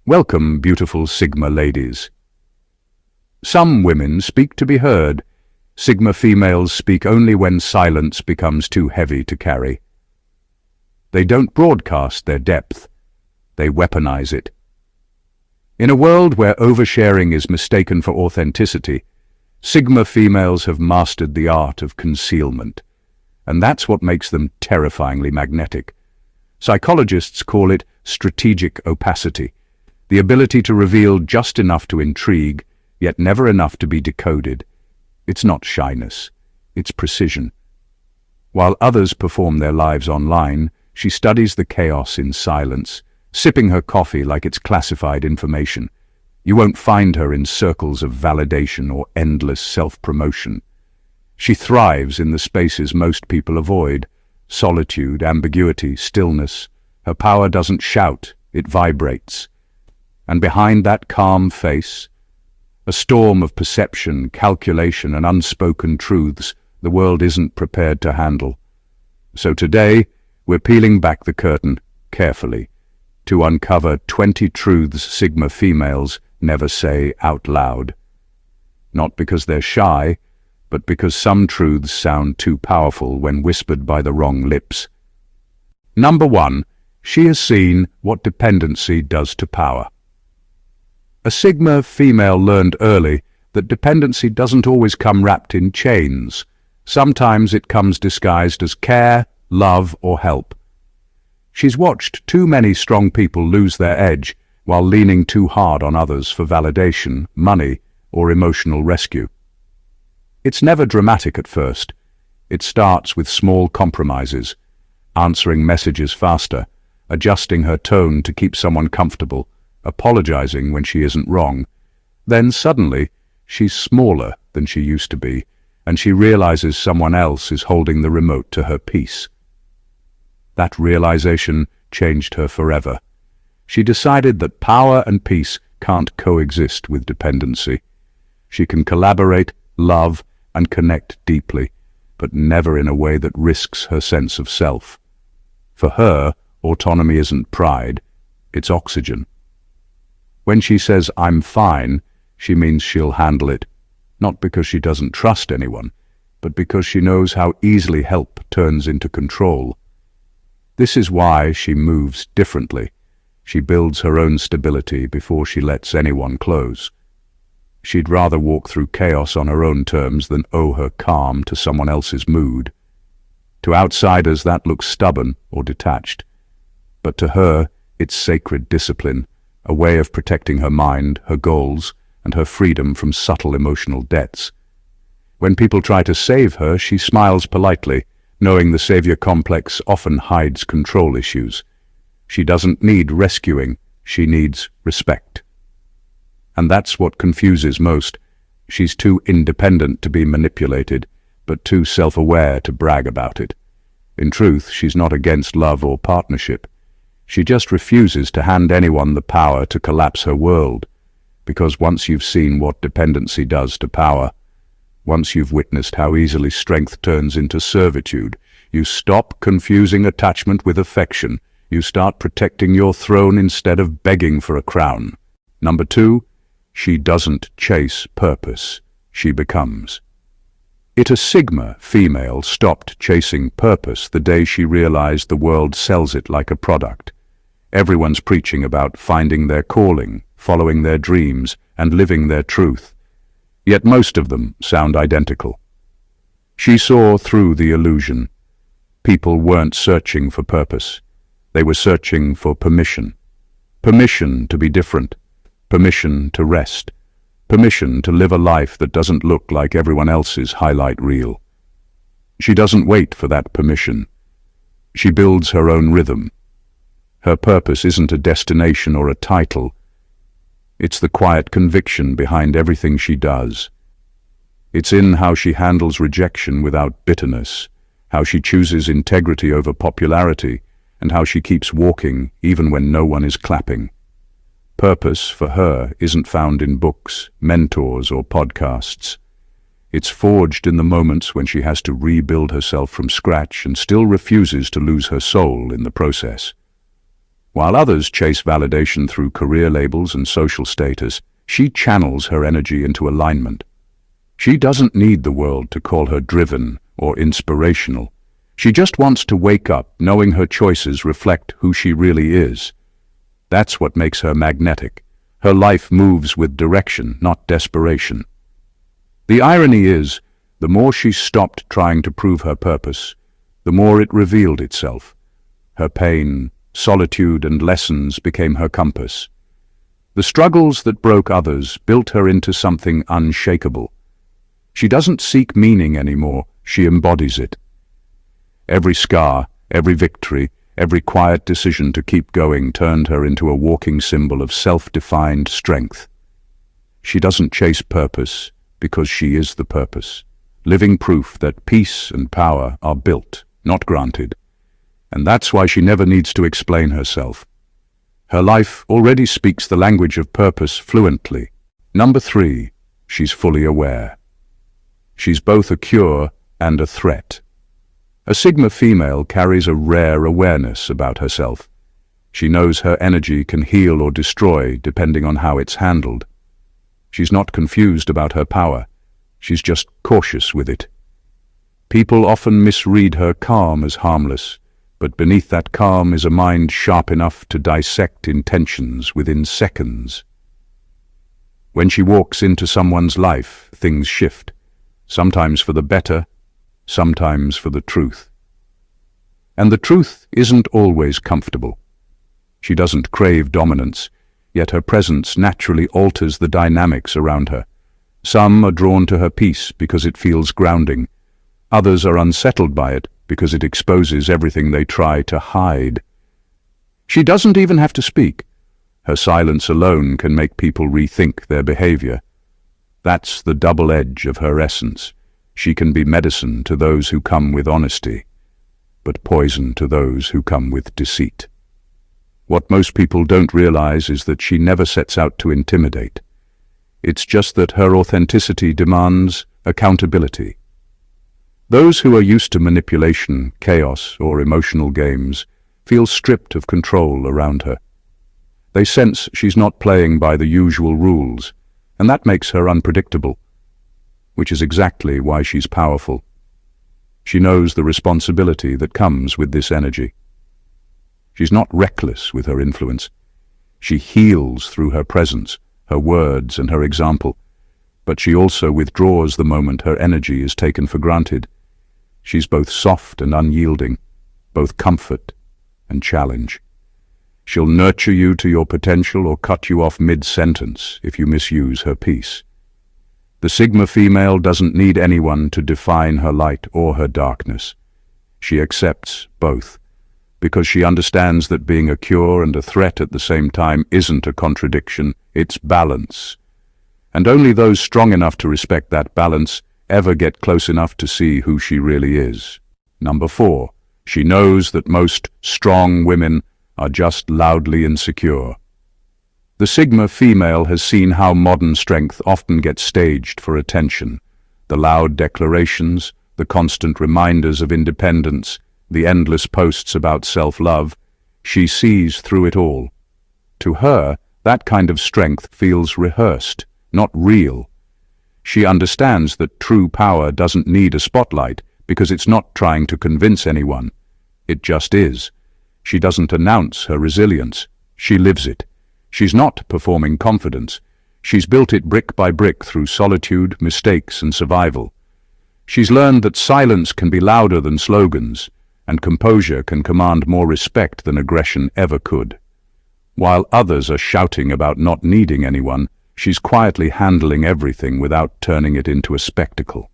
Welcome, beautiful Sigma ladies. Some women speak to be heard. Sigma females speak only when silence becomes too heavy to carry. They don't broadcast their depth. They weaponize it. In a world where oversharing is mistaken for authenticity, Sigma females have mastered the art of concealment. And that's what makes them terrifyingly magnetic. Psychologists call it strategic opacity, the ability to reveal just enough to intrigue, yet never enough to be decoded. It's not shyness, it's precision. While others perform their lives online, she studies the chaos in silence, sipping her coffee like it's classified information. You won't find her in circles of validation or endless self-promotion. She thrives in the spaces most people avoid: solitude, ambiguity, stillness. Her power doesn't shout, it vibrates. And behind that calm face, a storm of perception, calculation, and unspoken truths the world isn't prepared to handle. So today, we're peeling back the curtain, carefully, to uncover 20 truths Sigma females never say out loud. Not because they're shy, but because some truths sound too powerful when whispered by the wrong lips. Number 1. She has seen what dependency does to power. A Sigma female learned early that dependency doesn't always come wrapped in chains. Sometimes it comes disguised as care, love, or help. She's watched too many strong people lose their edge while leaning too hard on others for validation, money, or emotional rescue. It's never dramatic at first. It starts with small compromises, answering messages faster, adjusting her tone to keep someone comfortable, apologizing when she isn't wrong. Then suddenly, she's smaller than she used to be, and she realizes someone else is holding the remote to her peace. That realization changed her forever. She decided that power and peace can't coexist with dependency. She can collaborate, love, and connect deeply, but never in a way that risks her sense of self. For her, autonomy isn't pride, it's oxygen. When she says, "I'm fine," she means she'll handle it, not because she doesn't trust anyone, but because she knows how easily help turns into control. This is why she moves differently. She builds her own stability before she lets anyone close. She'd rather walk through chaos on her own terms than owe her calm to someone else's mood. To outsiders, that looks stubborn or detached. But to her, it's sacred discipline, a way of protecting her mind, her goals, and her freedom from subtle emotional debts. When people try to save her, she smiles politely, knowing the savior complex often hides control issues. She doesn't need rescuing, she needs respect. And that's what confuses most. She's too independent to be manipulated, but too self-aware to brag about it. In truth, she's not against love or partnership. She just refuses to hand anyone the power to collapse her world. Because once you've seen what dependency does to power, once you've witnessed how easily strength turns into servitude, you stop confusing attachment with affection. You start protecting your throne instead of begging for a crown. Number 2. She doesn't chase purpose, she becomes. A Sigma female stopped chasing purpose the day she realized the world sells it like a product. Everyone's preaching about finding their calling, following their dreams, and living their truth. Yet most of them sound identical. She saw through the illusion. People weren't searching for purpose. They were searching for permission. Permission to be different. Permission to rest. Permission to live a life that doesn't look like everyone else's highlight reel. She doesn't wait for that permission. She builds her own rhythm. Her purpose isn't a destination or a title. It's the quiet conviction behind everything she does. It's in how she handles rejection without bitterness, how she chooses integrity over popularity, and how she keeps walking even when no one is clapping. Purpose, for her, isn't found in books, mentors, or podcasts. It's forged in the moments when she has to rebuild herself from scratch and still refuses to lose her soul in the process. While others chase validation through career labels and social status, she channels her energy into alignment. She doesn't need the world to call her driven or inspirational. She just wants to wake up knowing her choices reflect who she really is. That's what makes her magnetic. Her life moves with direction, not desperation. The irony is, the more she stopped trying to prove her purpose, the more it revealed itself. Her pain, solitude, and lessons became her compass. The struggles that broke others built her into something unshakable. She doesn't seek meaning anymore, she embodies it. Every scar, every victory, every quiet decision to keep going turned her into a walking symbol of self-defined strength. She doesn't chase purpose because she is the purpose, living proof that peace and power are built, not granted. And that's why she never needs to explain herself. Her life already speaks the language of purpose fluently. Number 3, she's fully aware. She's both a cure and a threat. A Sigma female carries a rare awareness about herself. She knows her energy can heal or destroy depending on how it's handled. She's not confused about her power. She's just cautious with it. People often misread her calm as harmless, but beneath that calm is a mind sharp enough to dissect intentions within seconds. When she walks into someone's life, things shift, sometimes for the better, sometimes for the truth. And the truth isn't always comfortable. She doesn't crave dominance, yet her presence naturally alters the dynamics around her. Some are drawn to her peace because it feels grounding. Others are unsettled by it because it exposes everything they try to hide. She doesn't even have to speak. Her silence alone can make people rethink their behavior. That's the double edge of her essence. She can be medicine to those who come with honesty, but poison to those who come with deceit. What most people don't realize is that she never sets out to intimidate. It's just that her authenticity demands accountability. Those who are used to manipulation, chaos, or emotional games feel stripped of control around her. They sense she's not playing by the usual rules, and that makes her unpredictable, which is exactly why she's powerful. She knows the responsibility that comes with this energy. She's not reckless with her influence. She heals through her presence, her words, and her example, but she also withdraws the moment her energy is taken for granted. She's both soft and unyielding, both comfort and challenge. She'll nurture you to your potential or cut you off mid-sentence if you misuse her peace. The Sigma female doesn't need anyone to define her light or her darkness. She accepts both, because she understands that being a cure and a threat at the same time isn't a contradiction, it's balance. And only those strong enough to respect that balance ever get close enough to see who she really is. Number 4, she knows that most strong women are just loudly insecure. The Sigma female has seen how modern strength often gets staged for attention. The loud declarations, the constant reminders of independence, the endless posts about self-love. She sees through it all. To her, that kind of strength feels rehearsed, not real. She understands that true power doesn't need a spotlight because it's not trying to convince anyone. It just is. She doesn't announce her resilience. She lives it. She's not performing confidence. She's built it brick by brick through solitude, mistakes, and survival. She's learned that silence can be louder than slogans, and composure can command more respect than aggression ever could. While others are shouting about not needing anyone, she's quietly handling everything without turning it into a spectacle.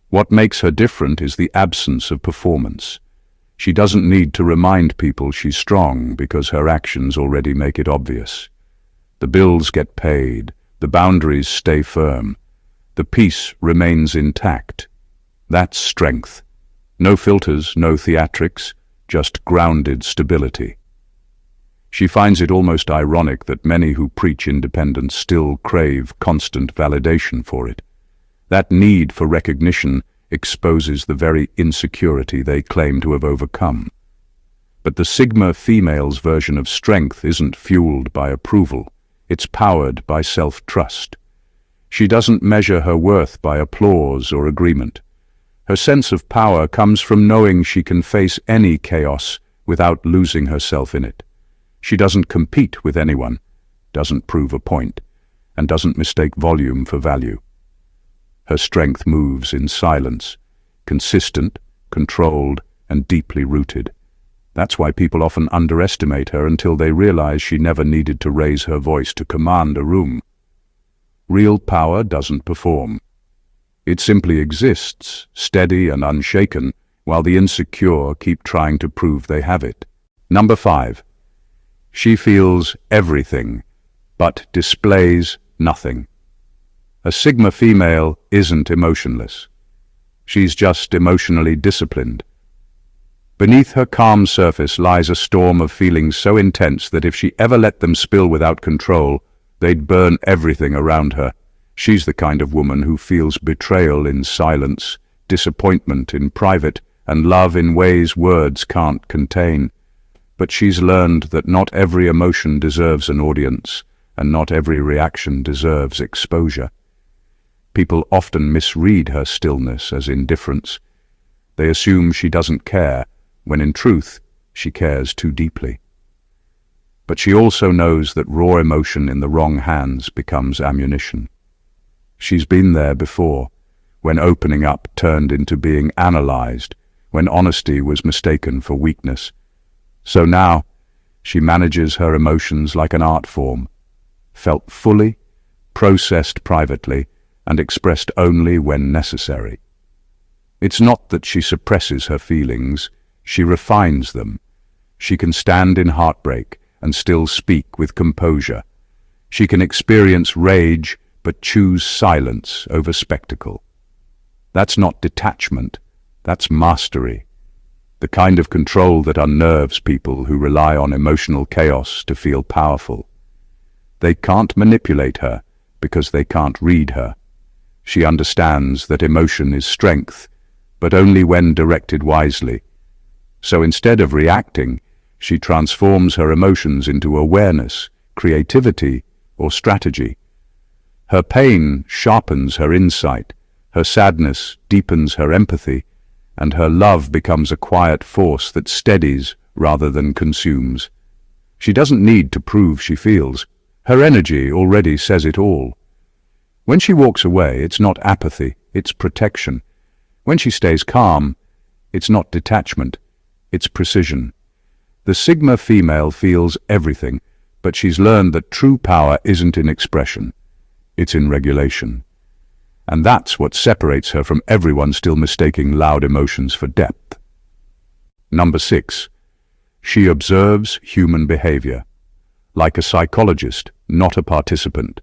What makes her different is the absence of performance. She doesn't need to remind people she's strong because her actions already make it obvious. The bills get paid, the boundaries stay firm, the peace remains intact. That's strength. No filters, no theatrics, just grounded stability. She finds it almost ironic that many who preach independence still crave constant validation for it. That need for recognition exposes the very insecurity they claim to have overcome. But the Sigma female's version of strength isn't fueled by approval. It's powered by self-trust. She doesn't measure her worth by applause or agreement. Her sense of power comes from knowing she can face any chaos without losing herself in it. She doesn't compete with anyone, doesn't prove a point, and doesn't mistake volume for value. Her strength moves in silence, consistent, controlled, and deeply rooted. That's why people often underestimate her until they realize she never needed to raise her voice to command a room. Real power doesn't perform. It simply exists, steady and unshaken, while the insecure keep trying to prove they have it. Number 5. She feels everything, but displays nothing. A Sigma female isn't emotionless. She's just emotionally disciplined. Beneath her calm surface lies a storm of feelings so intense that if she ever let them spill without control, they'd burn everything around her. She's the kind of woman who feels betrayal in silence, disappointment in private, and love in ways words can't contain. But she's learned that not every emotion deserves an audience, and not every reaction deserves exposure. People often misread her stillness as indifference. They assume she doesn't care, when in truth, she cares too deeply. But she also knows that raw emotion in the wrong hands becomes ammunition. She's been there before, when opening up turned into being analyzed, when honesty was mistaken for weakness. So now, she manages her emotions like an art form, felt fully, processed privately, and expressed only when necessary. It's not that she suppresses her feelings, she refines them. She can stand in heartbreak and still speak with composure. She can experience rage but choose silence over spectacle. That's not detachment, that's mastery. The kind of control that unnerves people who rely on emotional chaos to feel powerful. They can't manipulate her because they can't read her. She understands that emotion is strength, but only when directed wisely. So instead of reacting, she transforms her emotions into awareness, creativity, or strategy. Her pain sharpens her insight, her sadness deepens her empathy, and her love becomes a quiet force that steadies rather than consumes. She doesn't need to prove she feels. Her energy already says it all. When she walks away, it's not apathy, it's protection. When she stays calm, it's not detachment, it's precision. The Sigma female feels everything, but she's learned that true power isn't in expression, it's in regulation. And that's what separates her from everyone still mistaking loud emotions for depth. Number 6. She observes human behavior. Like a psychologist, not a participant.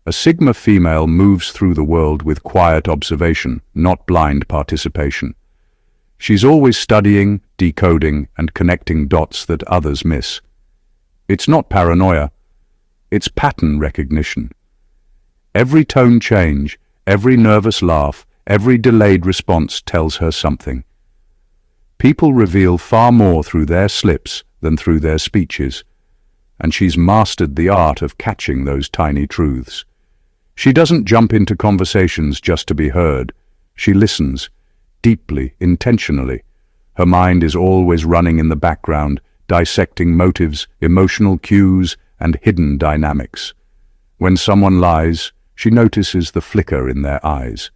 A Sigma female moves through the world with quiet observation, not blind participation. She's always studying, decoding, and connecting dots that others miss. It's not paranoia, it's pattern recognition. Every tone change, every nervous laugh, every delayed response tells her something. People reveal far more through their slips than through their speeches, and she's mastered the art of catching those tiny truths. She doesn't jump into conversations just to be heard. She listens, deeply, intentionally. Her mind is always running in the background, dissecting motives, emotional cues, and hidden dynamics. When someone lies, she notices the flicker in their eyes.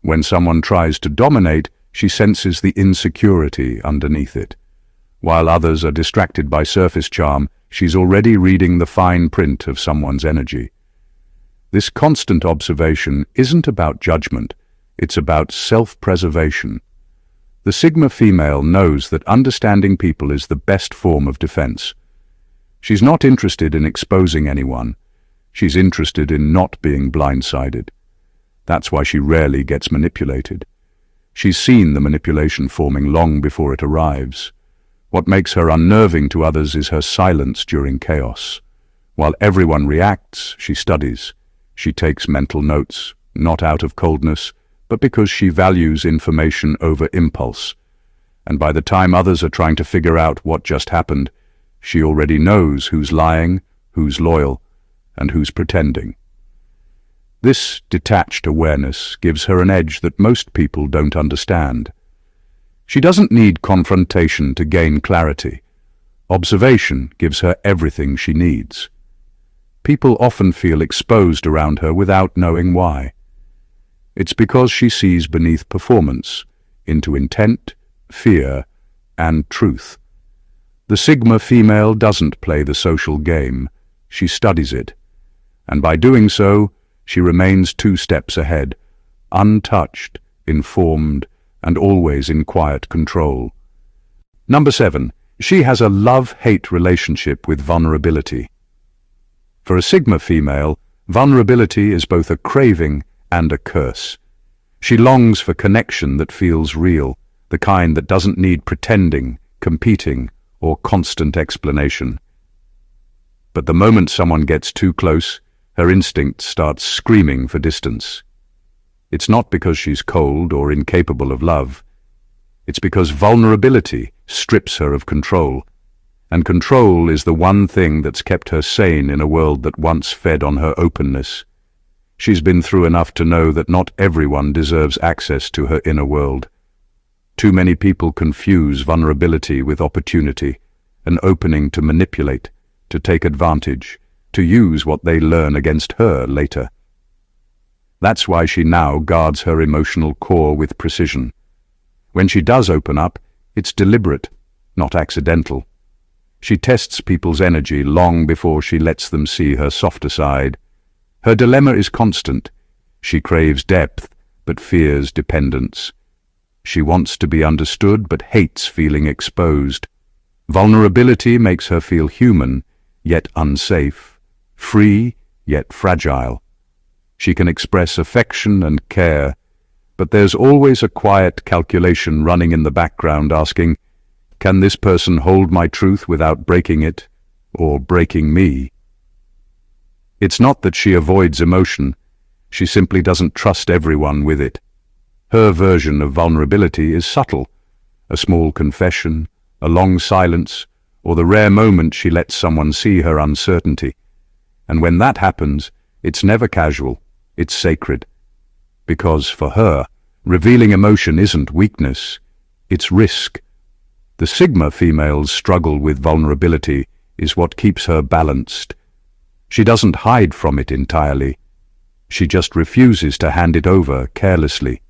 When someone tries to dominate, she senses the insecurity underneath it. While others are distracted by surface charm, she's already reading the fine print of someone's energy. This constant observation isn't about judgment, it's about self-preservation. The Sigma female knows that understanding people is the best form of defense. She's not interested in exposing anyone. She's interested in not being blindsided. That's why she rarely gets manipulated. She's seen the manipulation forming long before it arrives. What makes her unnerving to others is her silence during chaos. While everyone reacts, she studies. She takes mental notes, not out of coldness, but because she values information over impulse. and by the time others are trying to figure out what just happened, she already knows who's lying, who's loyal, and who's pretending. This detached awareness gives her an edge that most people don't understand. She doesn't need confrontation to gain clarity. Observation gives her everything she needs. People often feel exposed around her without knowing why. It's because she sees beneath performance into intent, fear, and truth. The Sigma female doesn't play the social game, she studies it. And by doing so, she remains 2 steps ahead, untouched, informed, and always in quiet control. Number 7. She has a love-hate relationship with vulnerability. For a Sigma female, vulnerability is both a craving and a curse. She longs for connection that feels real, the kind that doesn't need pretending, competing, or constant explanation. But the moment someone gets too close, her instinct starts screaming for distance. It's not because she's cold or incapable of love. It's because vulnerability strips her of control, and control is the one thing that's kept her sane in a world that once fed on her openness. She's been through enough to know that not everyone deserves access to her inner world. Too many people confuse vulnerability with opportunity, an opening to manipulate, to take advantage, to use what they learn against her later. That's why she now guards her emotional core with precision. When she does open up, it's deliberate, not accidental. She tests people's energy long before she lets them see her softer side. Her dilemma is constant. She craves depth, but fears dependence. She wants to be understood, but hates feeling exposed. Vulnerability makes her feel human, yet unsafe, free, yet fragile. She can express affection and care, but there's always a quiet calculation running in the background asking, can this person hold my truth without breaking it, or breaking me? It's not that she avoids emotion, she simply doesn't trust everyone with it. Her version of vulnerability is subtle, a small confession, a long silence, or the rare moment she lets someone see her uncertainty. And when that happens, it's never casual, it's sacred. Because for her, revealing emotion isn't weakness, it's risk. The Sigma female's struggle with vulnerability is what keeps her balanced. She doesn't hide from it entirely. She just refuses to hand it over carelessly.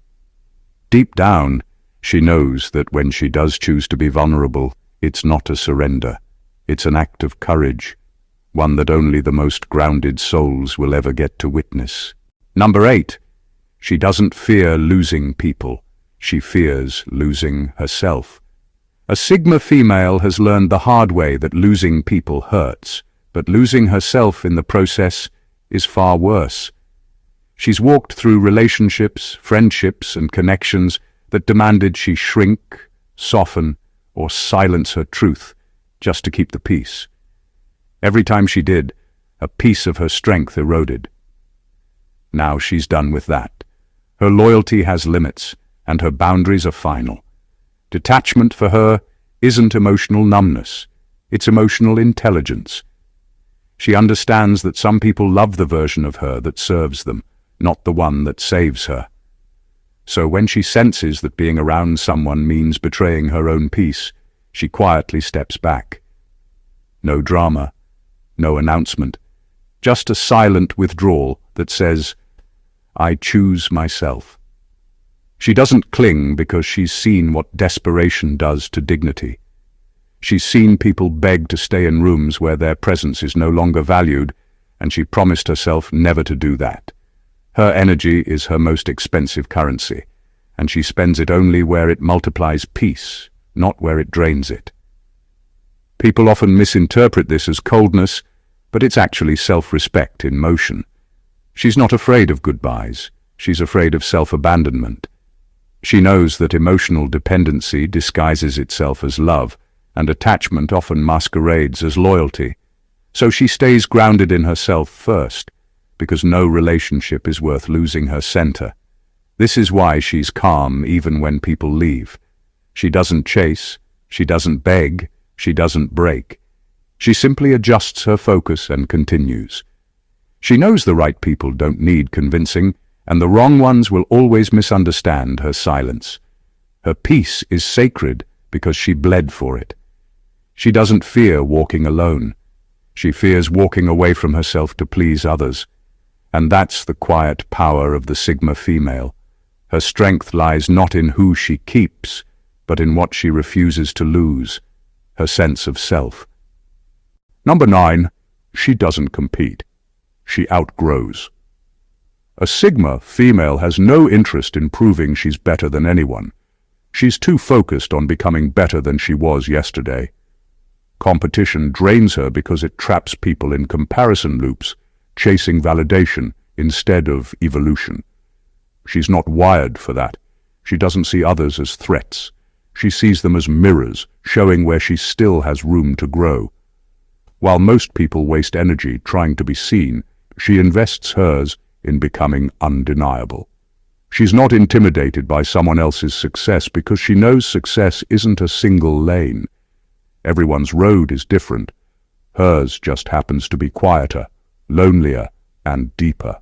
Deep down, she knows that when she does choose to be vulnerable, it's not a surrender. It's an act of courage, one that only the most grounded souls will ever get to witness. Number 8. She doesn't fear losing people. She fears losing herself. A Sigma female has learned the hard way that losing people hurts, but losing herself in the process is far worse. She's walked through relationships, friendships, and connections that demanded she shrink, soften, or silence her truth just to keep the peace. Every time she did, a piece of her strength eroded. Now she's done with that. Her loyalty has limits, and her boundaries are final. Detachment for her isn't emotional numbness, it's emotional intelligence. She understands that some people love the version of her that serves them, not the one that saves her. So when she senses that being around someone means betraying her own peace, she quietly steps back. No drama, no announcement, just a silent withdrawal that says, I choose myself. She doesn't cling because she's seen what desperation does to dignity. She's seen people beg to stay in rooms where their presence is no longer valued, and she promised herself never to do that. Her energy is her most expensive currency, and she spends it only where it multiplies peace, not where it drains it. People often misinterpret this as coldness, but it's actually self-respect in motion. She's not afraid of goodbyes. She's afraid of self-abandonment. She knows that emotional dependency disguises itself as love, and attachment often masquerades as loyalty. So she stays grounded in herself first, because no relationship is worth losing her center. This is why she's calm even when people leave. She doesn't chase, she doesn't beg, she doesn't break. She simply adjusts her focus and continues. She knows the right people don't need convincing, and the wrong ones will always misunderstand her silence. Her peace is sacred because she bled for it. She doesn't fear walking alone. She fears walking away from herself to please others. And that's the quiet power of the Sigma female. Her strength lies not in who she keeps, but in what she refuses to lose, her sense of self. Number 9, she doesn't compete. She outgrows. A Sigma female has no interest in proving she's better than anyone. She's too focused on becoming better than she was yesterday. Competition drains her because it traps people in comparison loops, chasing validation instead of evolution. She's not wired for that. She doesn't see others as threats. She sees them as mirrors, showing where she still has room to grow. While most people waste energy trying to be seen, she invests hers in becoming undeniable. She's not intimidated by someone else's success because she knows success isn't a single lane. Everyone's road is different. Hers just happens to be quieter, lonelier, and deeper.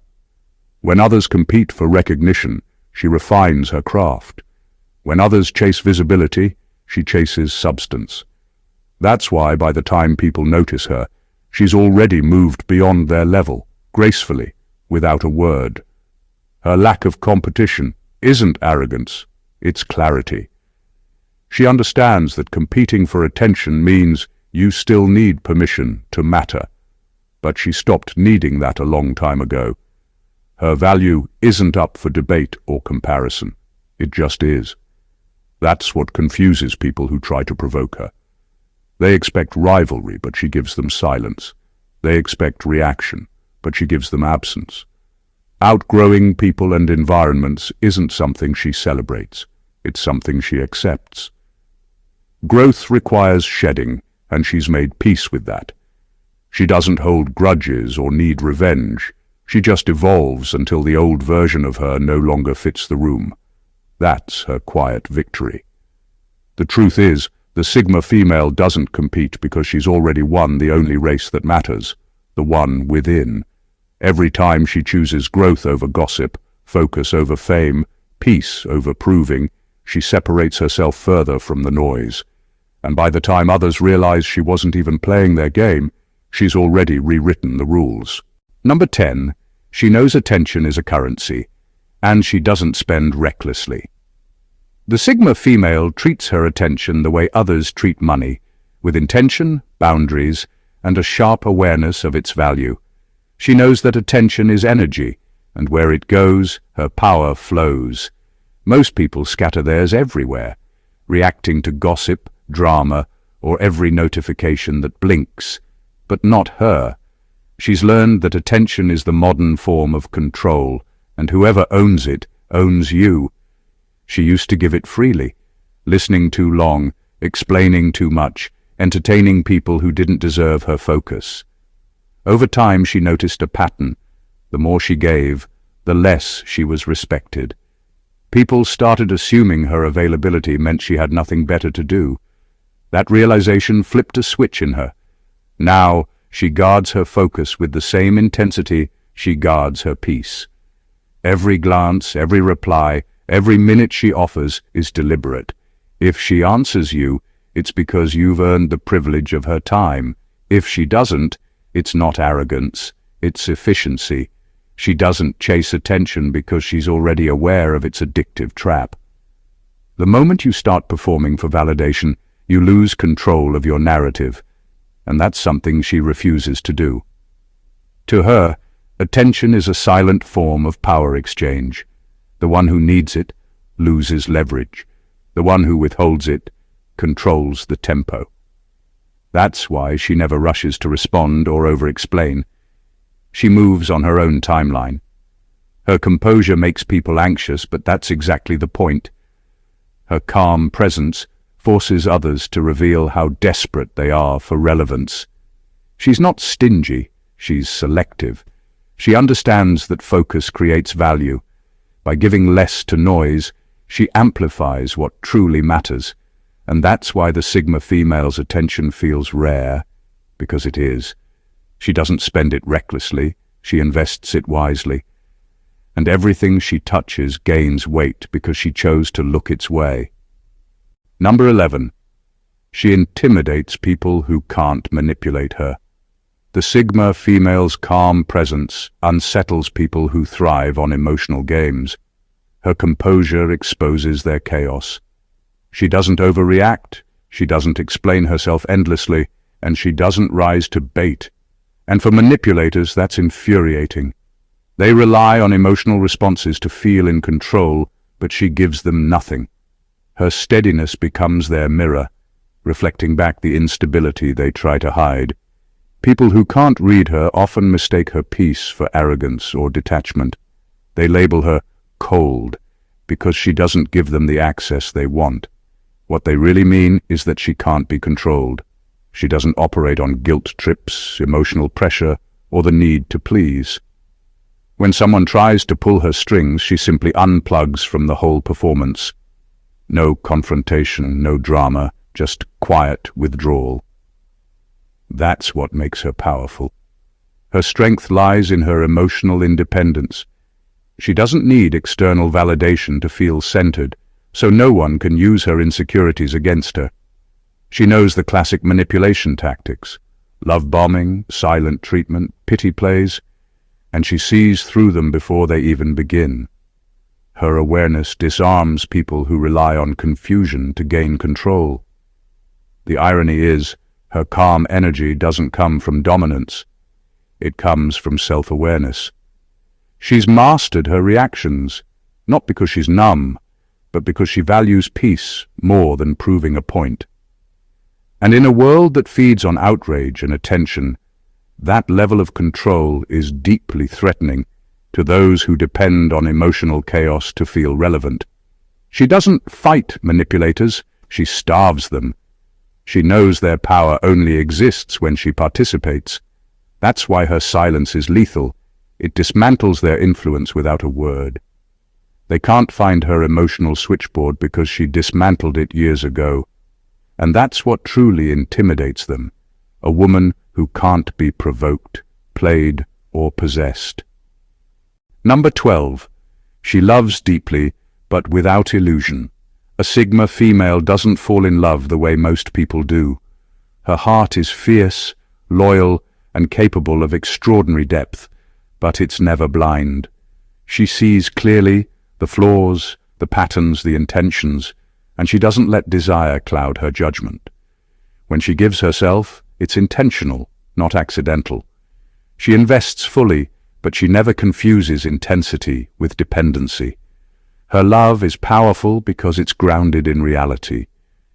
When others compete for recognition, she refines her craft. When others chase visibility, she chases substance. That's why by the time people notice her, she's already moved beyond their level, gracefully, without a word. Her lack of competition isn't arrogance, it's clarity. She understands that competing for attention means you still need permission to matter, but she stopped needing that a long time ago. Her value isn't up for debate or comparison. It just is. That's what confuses people who try to provoke her. They expect rivalry, but she gives them silence. They expect reaction, but she gives them absence. Outgrowing people and environments isn't something she celebrates. It's something she accepts. Growth requires shedding, and she's made peace with that. She doesn't hold grudges or need revenge. She just evolves until the old version of her no longer fits the room. That's her quiet victory. The truth is, the Sigma female doesn't compete because she's already won the only race that matters, the one within. Every time she chooses growth over gossip, focus over fame, peace over proving, she separates herself further from the noise. And by the time others realize she wasn't even playing their game, she's already rewritten the rules. Number 10, she knows attention is a currency, and she doesn't spend recklessly. The Sigma female treats her attention the way others treat money, with intention, boundaries, and a sharp awareness of its value. She knows that attention is energy, and where it goes, her power flows. Most people scatter theirs everywhere, reacting to gossip, drama, or every notification that blinks. But not her. She's learned that attention is the modern form of control, and whoever owns it owns you. She used to give it freely, listening too long, explaining too much, entertaining people who didn't deserve her focus. Over time she noticed a pattern. The more she gave, the less she was respected. People started assuming her availability meant she had nothing better to do. That realization flipped a switch in her. Now she guards her focus with the same intensity she guards her peace. Every glance, every reply, every minute she offers is deliberate. If she answers you, it's because you've earned the privilege of her time. If she doesn't, it's not arrogance, it's efficiency. She doesn't chase attention because she's already aware of its addictive trap. The moment you start performing for validation, you lose control of your narrative, and that's something she refuses to do. To her, attention is a silent form of power exchange. The one who needs it loses leverage. The one who withholds it controls the tempo. That's why she never rushes to respond or over-explain. She moves on her own timeline. Her composure makes people anxious, but that's exactly the point. Her calm presence forces others to reveal how desperate they are for relevance. She's not stingy, she's selective. She understands that focus creates value. By giving less to noise, she amplifies what truly matters. And that's why the Sigma female's attention feels rare, because it is. She doesn't spend it recklessly, she invests it wisely. And everything she touches gains weight because she chose to look its way. Number 11. She intimidates people who can't manipulate her. The Sigma female's calm presence unsettles people who thrive on emotional games. Her composure exposes their chaos. She doesn't overreact, she doesn't explain herself endlessly, and she doesn't rise to bait. And for manipulators, that's infuriating. They rely on emotional responses to feel in control, but she gives them nothing. Her steadiness becomes their mirror, reflecting back the instability they try to hide. People who can't read her often mistake her peace for arrogance or detachment. They label her cold because she doesn't give them the access they want. What they really mean is that she can't be controlled. She doesn't operate on guilt trips, emotional pressure, or the need to please. When someone tries to pull her strings, she simply unplugs from the whole performance. No confrontation, no drama, just quiet withdrawal. That's what makes her powerful. Her strength lies in her emotional independence. She doesn't need external validation to feel centered, so no one can use her insecurities against her. She knows the classic manipulation tactics: love bombing, silent treatment, pity plays, and she sees through them before they even begin. Her awareness disarms people who rely on confusion to gain control. The irony is, her calm energy doesn't come from dominance. It comes from self-awareness. She's mastered her reactions, not because she's numb, but because she values peace more than proving a point. And in a world that feeds on outrage and attention, that level of control is deeply threatening to those who depend on emotional chaos to feel relevant. She doesn't fight manipulators, she starves them. She knows their power only exists when she participates. That's why her silence is lethal. It dismantles their influence without a word. They can't find her emotional switchboard because she dismantled it years ago. And that's what truly intimidates them, a woman who can't be provoked, played, or possessed. Number 12. She loves deeply, but without illusion. A Sigma female doesn't fall in love the way most people do. Her heart is fierce, loyal, and capable of extraordinary depth, but it's never blind. She sees clearly the flaws, the patterns, the intentions, and she doesn't let desire cloud her judgment. When she gives herself, it's intentional, not accidental. She invests fully, but she never confuses intensity with dependency. Her love is powerful because it's grounded in reality.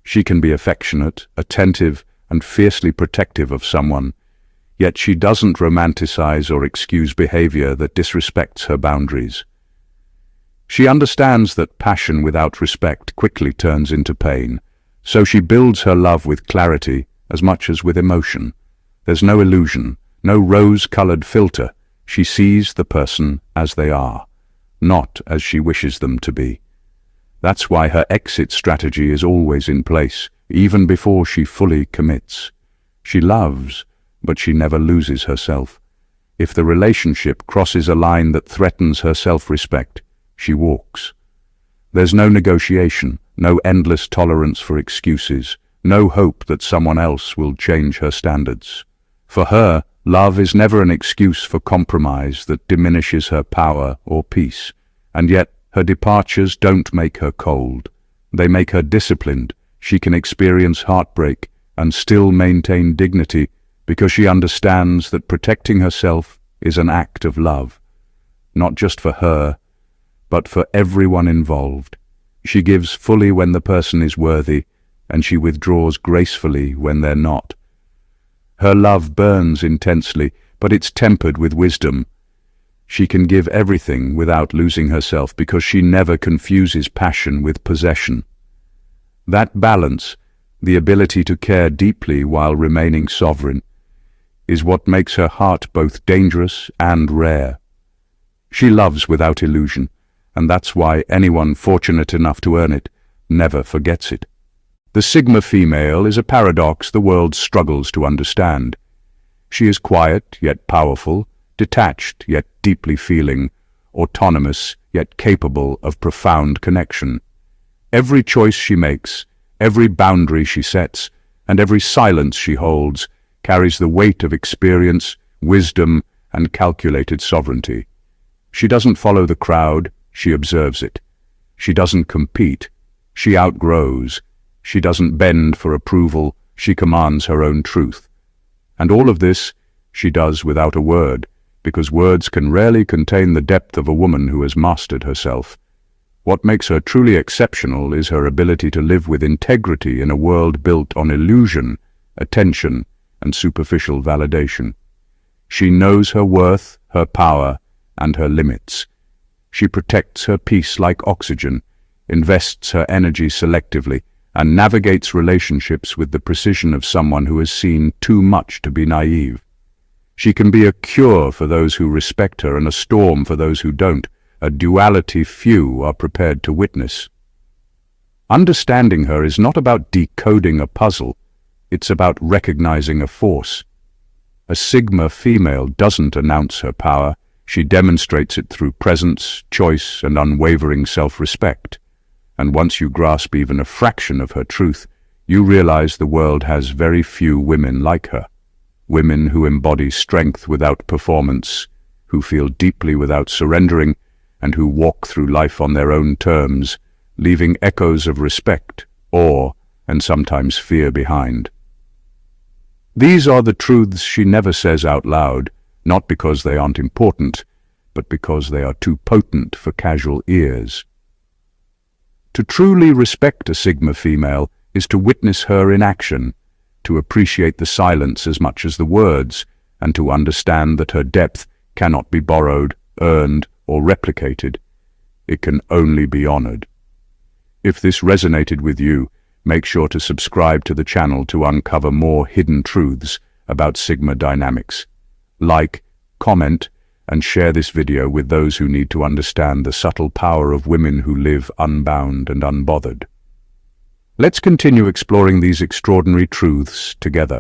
She can be affectionate, attentive, and fiercely protective of someone, yet she doesn't romanticize or excuse behavior that disrespects her boundaries. She understands that passion without respect quickly turns into pain, so she builds her love with clarity as much as with emotion. There's no illusion, no rose-colored filter. She sees the person as they are, not as she wishes them to be. That's why her exit strategy is always in place, even before she fully commits. She loves, but she never loses herself. If the relationship crosses a line that threatens her self-respect, she walks. There's no negotiation, no endless tolerance for excuses, no hope that someone else will change her standards. For her, love is never an excuse for compromise that diminishes her power or peace, and yet her departures don't make her cold. They make her disciplined. She can experience heartbreak and still maintain dignity because she understands that protecting herself is an act of love, not just for her, but for everyone involved. She gives fully when the person is worthy, and she withdraws gracefully when they're not. Her love burns intensely, but it's tempered with wisdom. She can give everything without losing herself because she never confuses passion with possession. That balance, the ability to care deeply while remaining sovereign, is what makes her heart both dangerous and rare. She loves without illusion, and that's why anyone fortunate enough to earn it never forgets it. The Sigma female is a paradox the world struggles to understand. She is quiet yet powerful, detached yet deeply feeling, autonomous yet capable of profound connection. Every choice she makes, every boundary she sets, and every silence she holds carries the weight of experience, wisdom, and calculated sovereignty. She doesn't follow the crowd, she observes it. She doesn't compete, she outgrows. She doesn't bend for approval, she commands her own truth. And all of this she does without a word, because words can rarely contain the depth of a woman who has mastered herself. What makes her truly exceptional is her ability to live with integrity in a world built on illusion, attention, and superficial validation. She knows her worth, her power, and her limits. She protects her peace like oxygen, invests her energy selectively, and navigates relationships with the precision of someone who has seen too much to be naive. She can be a cure for those who respect her and a storm for those who don't, a duality few are prepared to witness. Understanding her is not about decoding a puzzle, it's about recognizing a force. A Sigma female doesn't announce her power, she demonstrates it through presence, choice, and unwavering self-respect. And once you grasp even a fraction of her truth, you realize the world has very few women like her. Women who embody strength without performance, who feel deeply without surrendering, and who walk through life on their own terms, leaving echoes of respect, awe, and sometimes fear behind. These are the truths she never says out loud, not because they aren't important, but because they are too potent for casual ears. To truly respect a Sigma female is to witness her in action, to appreciate the silence as much as the words, and to understand that her depth cannot be borrowed, earned, or replicated. It can only be honored. If this resonated with you, make sure to subscribe to the channel to uncover more hidden truths about Sigma dynamics. Like, comment, and share this video with those who need to understand the subtle power of women who live unbound and unbothered. Let's continue exploring these extraordinary truths together.